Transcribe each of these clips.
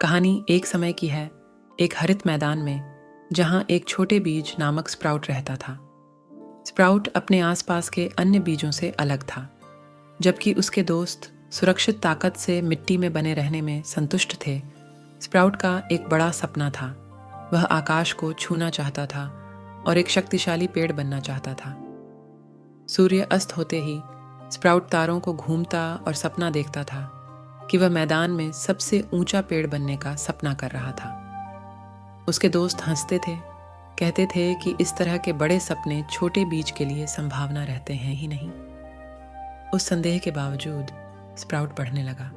कहानी एक समय की है, एक हरित मैदान में, जहां एक छोटे बीज नामक स्प्राउट रहता था। स्प्राउट अपने आसपास के अन्य बीजों से अलग था, जबकि उसके दोस्त सुरक्षित ताकत से मिट्टी में बने रहने में संतुष्ट थे। स्प्राउट का एक बड़ा सपना था। वह आकाश को छूना चाहता था और एक शक्तिशाली पेड़ बनना चाहता था। सूर्य अस्त होते ही स्प्राउट तारों को घूमता और सपना देखता था कि वह मैदान में सबसे ऊंचा पेड़ बनने का सपना कर रहा था। उसके दोस्त हंसते थे, कहते थे कि इस तरह के बड़े सपने छोटे बीज के लिए संभावना रहते हैं ही नहीं। उस संदेह के बावजूद स्प्राउट बढ़ने लगा।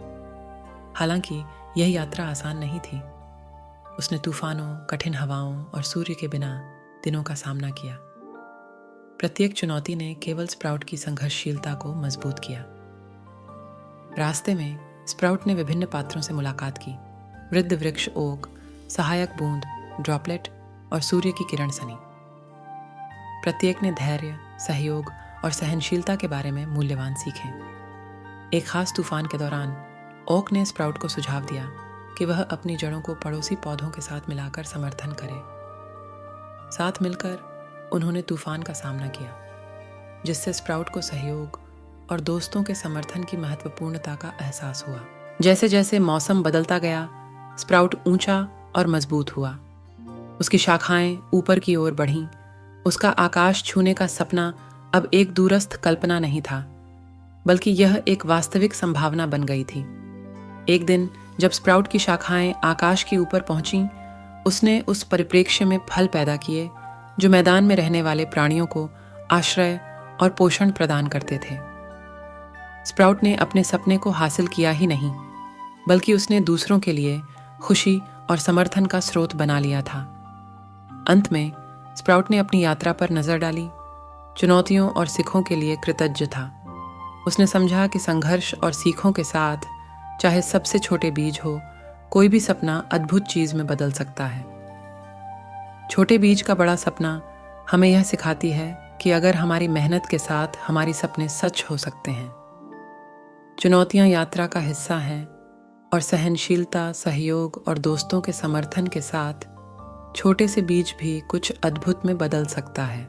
हालांकि यह यात्रा आसान नहीं थी। उसने तूफानों, कठिन हवाओं और सूर्य के बिना दिनों का सामना किया। प्रत्येक चुनौती ने केवल स्प्राउट की संघर्षशीलता को मजबूत किया। रास्ते में स्प्राउट ने विभिन्न पात्रों से मुलाकात की। वृद्ध वृक्ष ओक, सहायक बूंद, ड्रॉपलेट और सूर्य की किरण सनी। प्रत्येक ने धैर्य, सहयोग और सहनशीलता के बारे में मूल्यवान सीखे। एक खास तूफान के दौरान ओक ने स्प्राउट को सुझाव दिया कि वह अपनी जड़ों को पड़ोसी पौधों के साथ मिलाकर समर्थन करे। साथ मिलकर उन्होंने तूफान का सामना किया, जिससे स्प्राउट को सहयोग और दोस्तों के समर्थन की महत्वपूर्णता का एहसास हुआ। जैसे जैसे मौसम बदलता गया, स्प्राउट ऊंचा और मजबूत हुआ। उसकी शाखाएं ऊपर की ओर बढ़ीं। उसका आकाश छूने का सपना अब एक दूरस्थ कल्पना नहीं था, बल्कि यह एक वास्तविक संभावना बन गई थी। एक दिन जब स्प्राउट की शाखाएं आकाश के ऊपर पहुंचीं, उसने उस परिप्रेक्ष्य में फल पैदा किए जो मैदान में रहने वाले प्राणियों को आश्रय और पोषण प्रदान करते थे। स्प्राउट ने अपने सपने को हासिल किया ही नहीं, बल्कि उसने दूसरों के लिए खुशी और समर्थन का स्रोत बना लिया था। अंत में स्प्राउट ने अपनी यात्रा पर नजर डाली, चुनौतियों और सीखों के लिए कृतज्ञ था। उसने समझा कि संघर्ष और सीखों के साथ, चाहे सबसे छोटे बीज हो, कोई भी सपना अद्भुत चीज में बदल सकता है। छोटे बीज का बड़ा सपना हमें यह सिखाती है कि अगर हमारी मेहनत के साथ हमारे सपने सच हो सकते हैं। चुनौतियां यात्रा का हिस्सा हैं और सहनशीलता, सहयोग और दोस्तों के समर्थन के साथ छोटे से बीज भी कुछ अद्भुत में बदल सकता है।